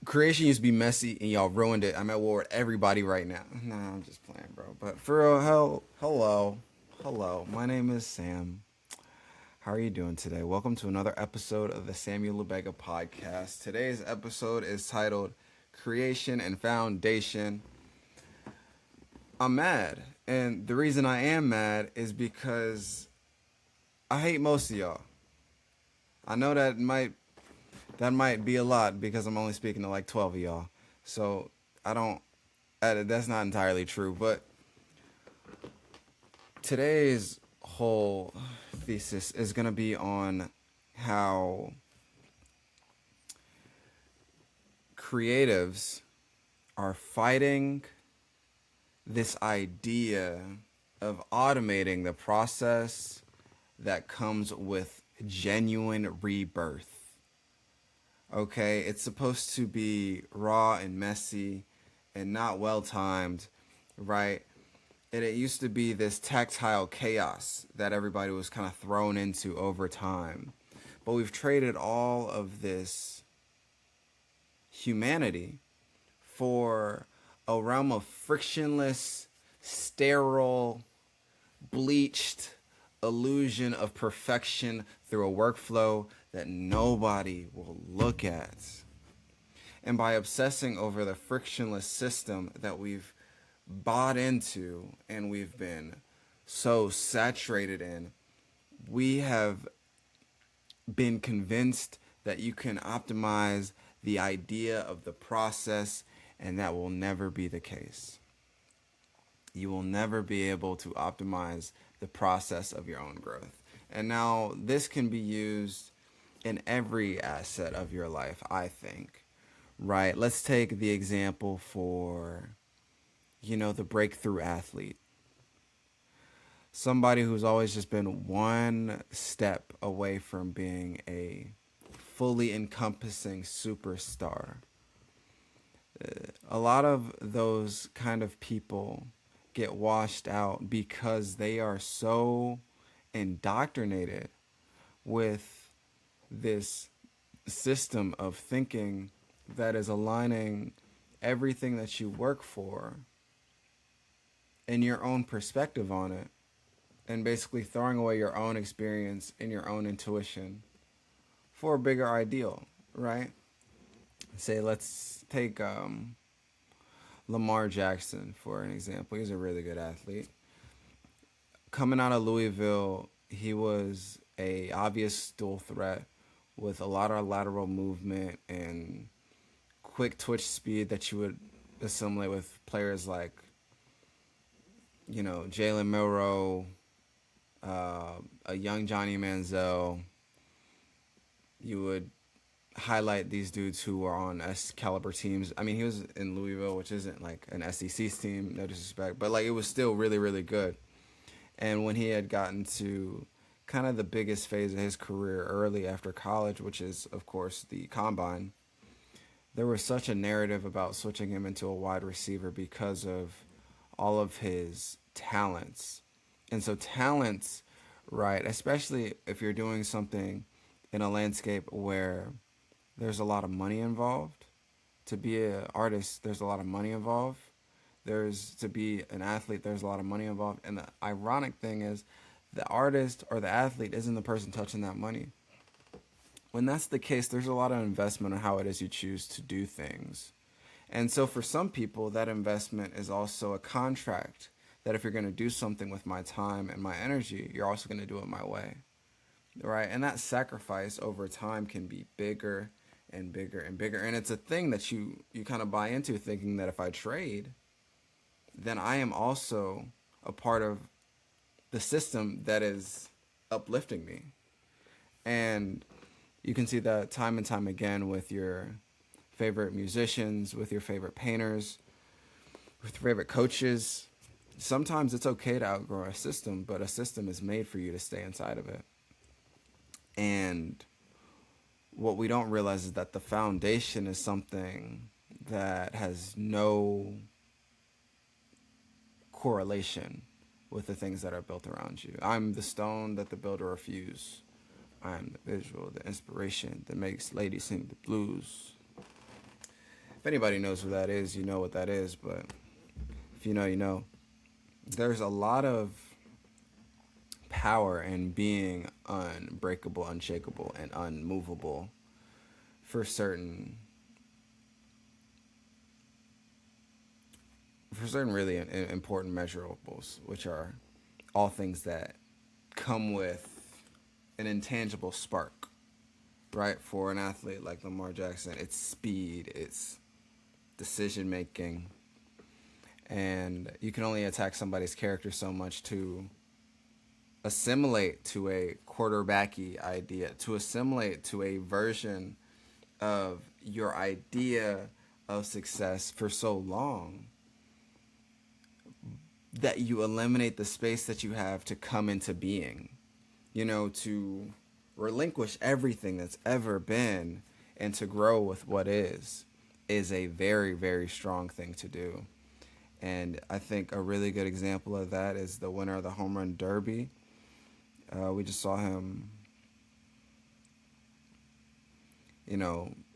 Creation used to be messy and y'all ruined it. I'm at war with everybody right now. Nah, I'm just playing, bro. But for real, hello. My name is Sam. How are you doing today? Welcome to another episode of the Samuel Lubega podcast. Today's episode is titled Creation and Foundation. I'm mad. And the reason I am mad is because I hate most of y'all. I know that might be a lot because I'm only speaking to like 12 of y'all. So I don't, that's not entirely true. But today's whole thesis is going to be on how creatives are fighting this idea of automating the process that comes with genuine rebirth. Okay, it's supposed to be raw and messy and not well timed, right? And it used to be this tactile chaos that everybody was kind of thrown into over time. But we've traded all of this humanity for a realm of frictionless, sterile, bleached illusion of perfection through a workflow that nobody will look at. And by obsessing over the frictionless system that we've bought into and we've been so saturated in, we have been convinced that you can optimize the idea of the process, and that will never be the case. You will never be able to optimize the process of your own growth. And now this can be used in every asset of your life, I think. Right? Let's take the example for, the breakthrough athlete. Somebody who's always just been one step away from being a fully encompassing superstar. A lot of those kind of people get washed out because they are so indoctrinated with this system of thinking that is aligning everything that you work for and your own perspective on it, and basically throwing away your own experience and your own intuition for a bigger ideal, right? Say, let's take Lamar Jackson for an example. He's a really good athlete. Coming out of Louisville, he was a obvious dual threat with a lot of lateral movement and quick twitch speed that you would assimilate with players like, Jalen Milroe, a young Johnny Manziel. You would highlight these dudes who are on S caliber teams. I mean, he was in Louisville, which isn't like an SEC team, no disrespect, but like it was still really, really good. And when he had gotten to kind of the biggest phase of his career early after college, which is of course the combine, there was such a narrative about switching him into a wide receiver because of all of his talents. And so talents, right, especially if you're doing something in a landscape where there's a lot of money involved. To be an artist, there's a lot of money involved. There's to be an athlete, there's a lot of money involved. And the ironic thing is, the artist or the athlete isn't the person touching that money. When that's the case, there's a lot of investment on how it is you choose to do things. And so for some people, that investment is also a contract that if you're going to do something with my time and my energy, you're also going to do it my way. Right? And that sacrifice over time can be bigger and bigger and bigger. And it's a thing that you kind of buy into, thinking that if I trade, then I am also a part of the system that is uplifting me. And you can see that time and time again with your favorite musicians, with your favorite painters, with your favorite coaches. Sometimes it's okay to outgrow a system, but a system is made for you to stay inside of it. And what we don't realize is that the foundation is something that has no correlation with the things that are built around you. I'm the stone that the builder refused. I am the visual, the inspiration that makes ladies sing the blues. If anybody knows who that is, you know what that is. But if you know, you know. There's a lot of power in being unbreakable, unshakable, and unmovable for certain really important measurables, which are all things that come with an intangible spark, right? For an athlete like Lamar Jackson, it's speed, it's decision making, and you can only attack somebody's character so much to assimilate to a quarterbacky idea, to assimilate to a version of your idea of success for so long that you eliminate the space that you have to come into being, to relinquish everything that's ever been and to grow with what is a very, very strong thing to do. And I think a really good example of that is the winner of the home run derby. We just saw him,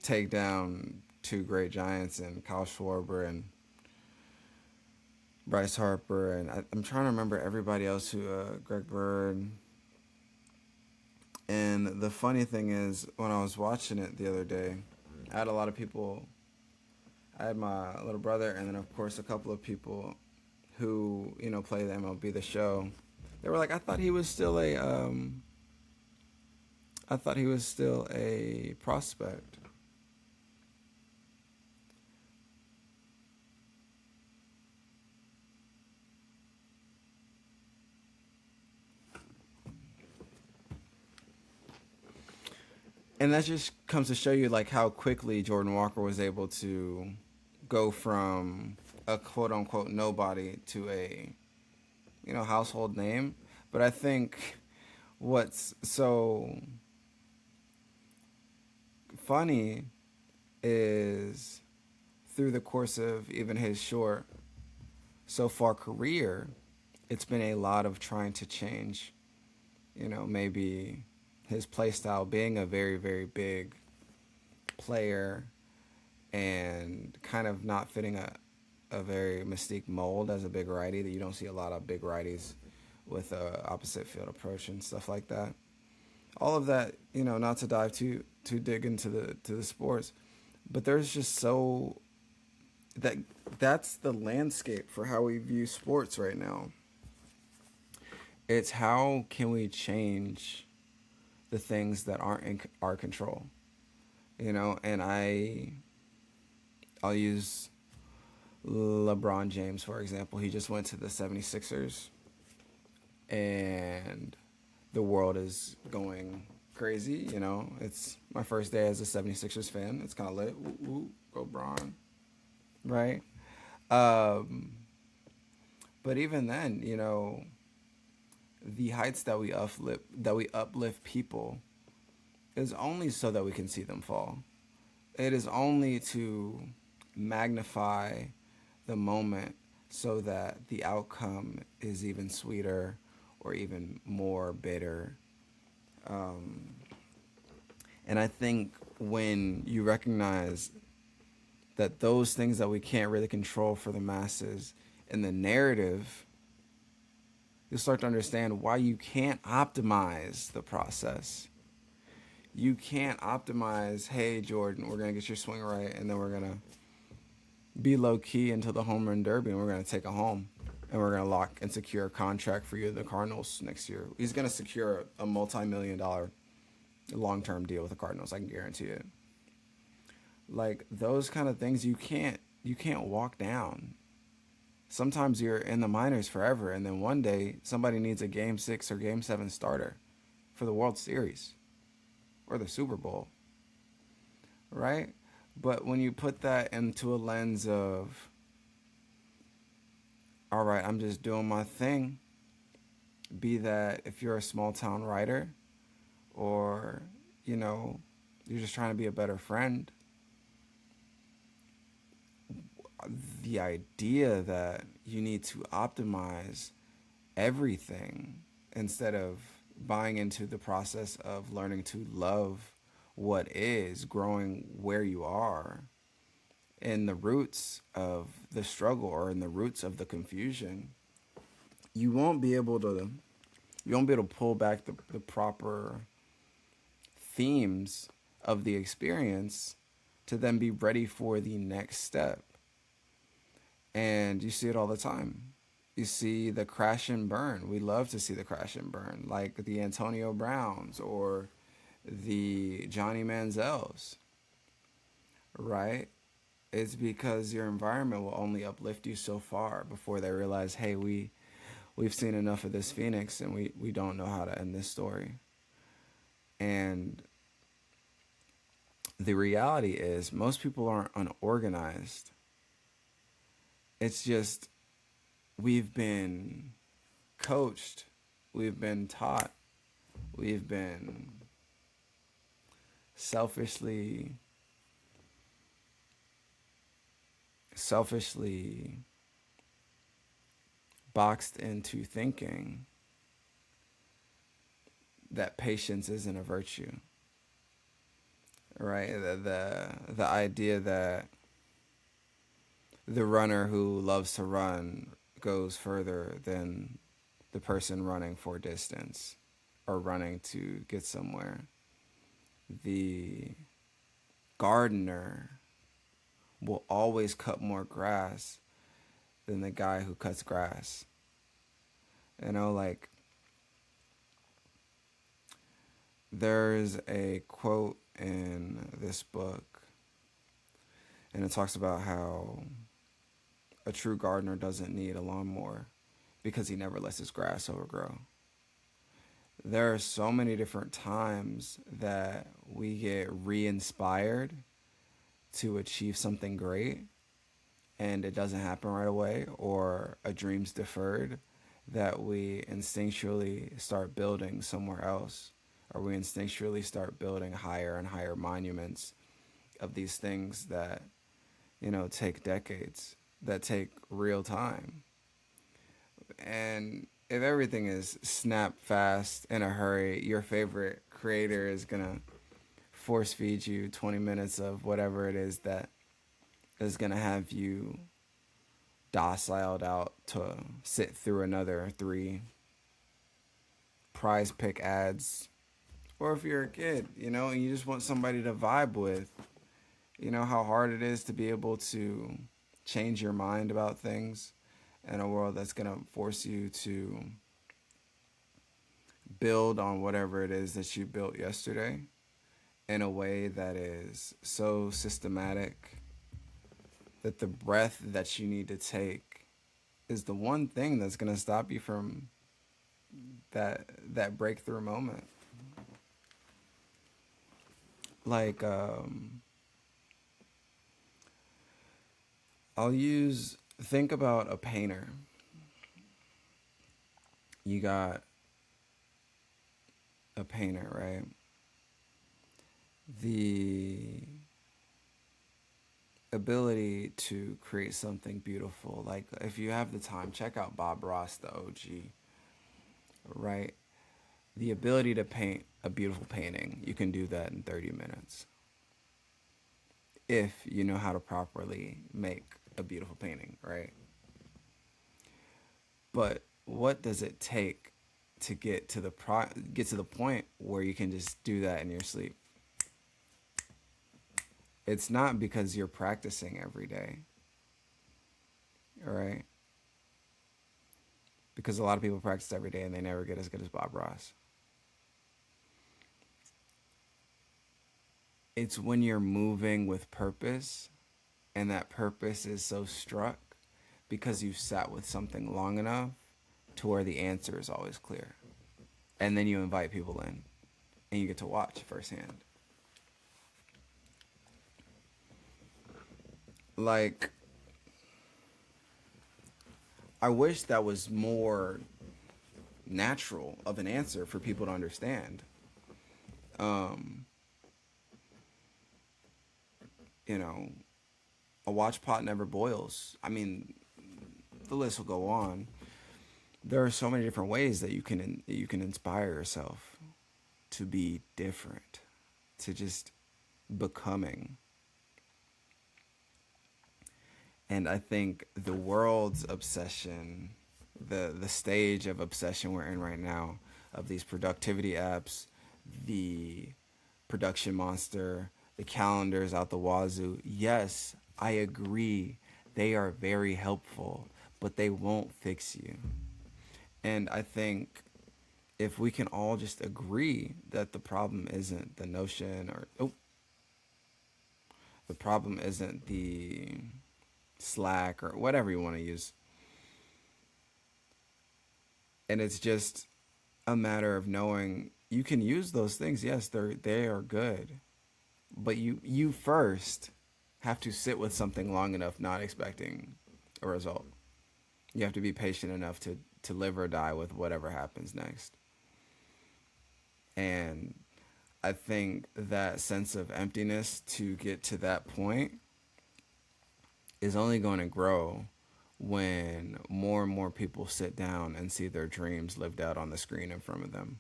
take down two great giants and Kyle Schwarber and Bryce Harper. And I'm trying to remember everybody else who, Greg Bird. And the funny thing is, when I was watching it the other day, I had a lot of people. I had my little brother, and then of course a couple of people who play the MLB The Show. They were like, I thought he was still a prospect. And that just comes to show you like how quickly Jordan Walker was able to go from a quote unquote nobody to a household name. But I think what's so funny is through the course of even his short so far career, it's been a lot of trying to change, maybe his play style, being a very, very big player and kind of not fitting a very mystique mold as a big righty. That you don't see a lot of big righties with a opposite field approach and stuff like that. All of that, not to dive too dig into the sports, but there's just that's the landscape for how we view sports right now. It's how can we change the things that aren't in our control, and I'll use LeBron James, for example. He just went to the 76ers, and the world is going crazy. It's my first day as a 76ers fan. It's kind of lit. Woo, woo, go Bron. Right? But even then, the heights that we uplift people is only so that we can see them fall. It is only to magnify the moment so that the outcome is even sweeter or even more bitter. And I think when you recognize that those things that we can't really control for the masses in the narrative, you'll start to understand why you can't optimize the process. You can't optimize, hey, Jordan, we're going to get your swing right, and then we're going to be low-key until the home run derby, and we're going to take it home, and we're going to lock and secure a contract for you, the Cardinals, next year. He's going to secure a multi-million-dollar long-term deal with the Cardinals, I can guarantee it. Like, those kind of things you can't walk down. Sometimes you're in the minors forever, and then one day somebody needs a Game 6 or Game 7 starter for the World Series or the Super Bowl, right? But when you put that into a lens of, all right, I'm just doing my thing, be that if you're a small-town writer or, you're just trying to be a better friend, the idea that you need to optimize everything instead of buying into the process of learning to love what is, growing where you are, in the roots of the struggle or in the roots of the confusion, you won't be able to pull back the proper themes of the experience to then be ready for the next step. And you see it all the time. You see the crash and burn. We love to see the crash and burn, like the Antonio Browns or the Johnny Manziels, right? It's because your environment will only uplift you so far before they realize, hey, we've seen enough of this Phoenix and we don't know how to end this story. And the reality is most people aren't unorganized. It's just we've been coached, we've been taught, we've been selfishly boxed into thinking that patience isn't a virtue, right? The idea that the runner who loves to run goes further than the person running for distance or running to get somewhere. The gardener will always cut more grass than the guy who cuts grass. You know, like, there's a quote in this book, and it talks about how a true gardener doesn't need a lawnmower because he never lets his grass overgrow. There are so many different times that we get re-inspired to achieve something great and it doesn't happen right away, or a dream's deferred, that we instinctually start building somewhere else, or we instinctually start building higher and higher monuments of these things that, take decades, that take real time. And if everything is snap fast in a hurry, your favorite creator is gonna force feed you 20 minutes of whatever it is that is gonna have you dociled out to sit through another 3 prize pick ads. Or if you're a kid, and you just want somebody to vibe with, how hard it is to be able to change your mind about things in a world that's going to force you to build on whatever it is that you built yesterday in a way that is so systematic that the breath that you need to take is the one thing that's going to stop you from that breakthrough moment. Like, think about a painter. You got a painter, right? The ability to create something beautiful. Like, if you have the time, check out Bob Ross, the OG, right? The ability to paint a beautiful painting, you can do that in 30 minutes. If you know how to properly make a beautiful painting, right? But what does it take to get to the point where you can just do that in your sleep? It's not because you're practicing every day, all right? Because a lot of people practice every day and they never get as good as Bob Ross. It's when you're moving with purpose, and that purpose is so struck because you've sat with something long enough to where the answer is always clear. And then you invite people in, and you get to watch firsthand. Like, I wish that was more natural of an answer for people to understand. A watch pot never boils. I mean, the list will go on. There are so many different ways that you can inspire yourself to be different, to just becoming. And I think the world's obsession, the stage of obsession we're in right now, of these productivity apps, the production monster, the calendars out the wazoo. Yes, I agree. They are very helpful, but they won't fix you. And I think if we can all just agree that the problem isn't the notion or the problem isn't the Slack or whatever you want to use, and it's just a matter of knowing you can use those things. Yes, they are good, but you first have to sit with something long enough, not expecting a result. You have to be patient enough to live or die with whatever happens next. And I think that sense of emptiness to get to that point is only going to grow when more and more people sit down and see their dreams lived out on the screen in front of them,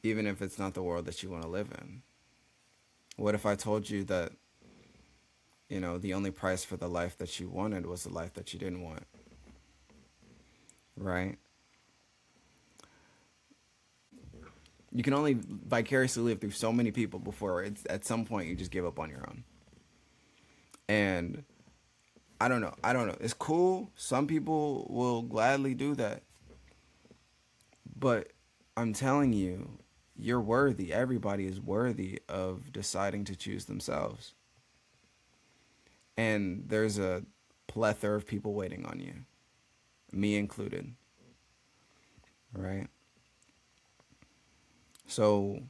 even if it's not the world that you want to live in. What if I told you that, the only price for the life that you wanted was the life that you didn't want, right? You can only vicariously live through so many people before it's at some point you just give up on your own. And I don't know. It's cool. Some people will gladly do that. But I'm telling you, you're worthy. Everybody is worthy of deciding to choose themselves. And there's a plethora of people waiting on you, me included. Right? So,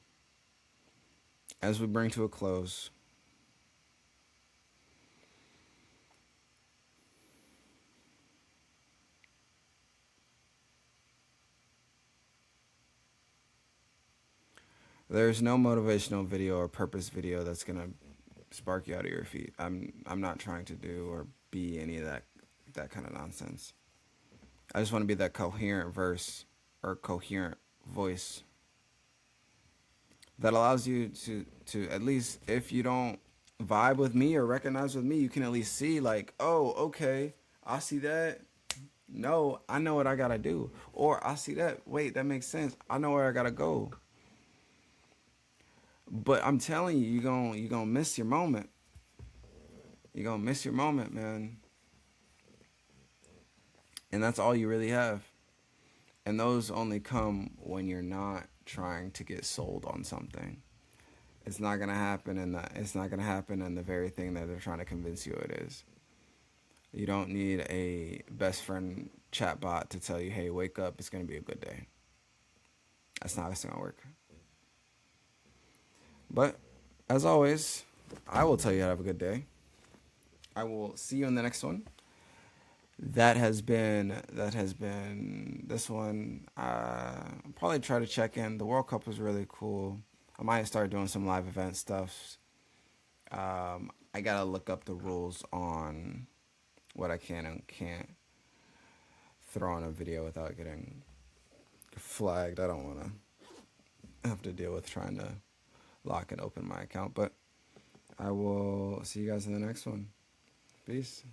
as we bring to a close, there's no motivational video or purpose video that's gonna spark you out of your feet. I'm not trying to do or be any of that kind of nonsense. I just want to be that coherent verse or coherent voice that allows you to at least, if you don't vibe with me or recognize with me, you can at least see like, oh, okay, I see that. No, I know what I gotta do. Or I see that. Wait, that makes sense. I know where I gotta go. But I'm telling you, you're gonna miss your moment. You're gonna miss your moment, man. And that's all you really have. And those only come when you're not trying to get sold on something. It's not gonna happen it's not gonna happen in the very thing that they're trying to convince you it is. You don't need a best friend chatbot to tell you, hey, wake up, it's gonna be a good day. That's not how it's gonna work. But as always, I will tell you how to have a good day. I will see you in the next one. That has been this one. I'll probably try to check in. The World Cup was really cool. I might start doing some live event stuff. I gotta look up the rules on what I can and can't throw on a video without getting flagged. I don't want to have to deal with trying to lock and open my account. But I will see you guys in the next one. Peace.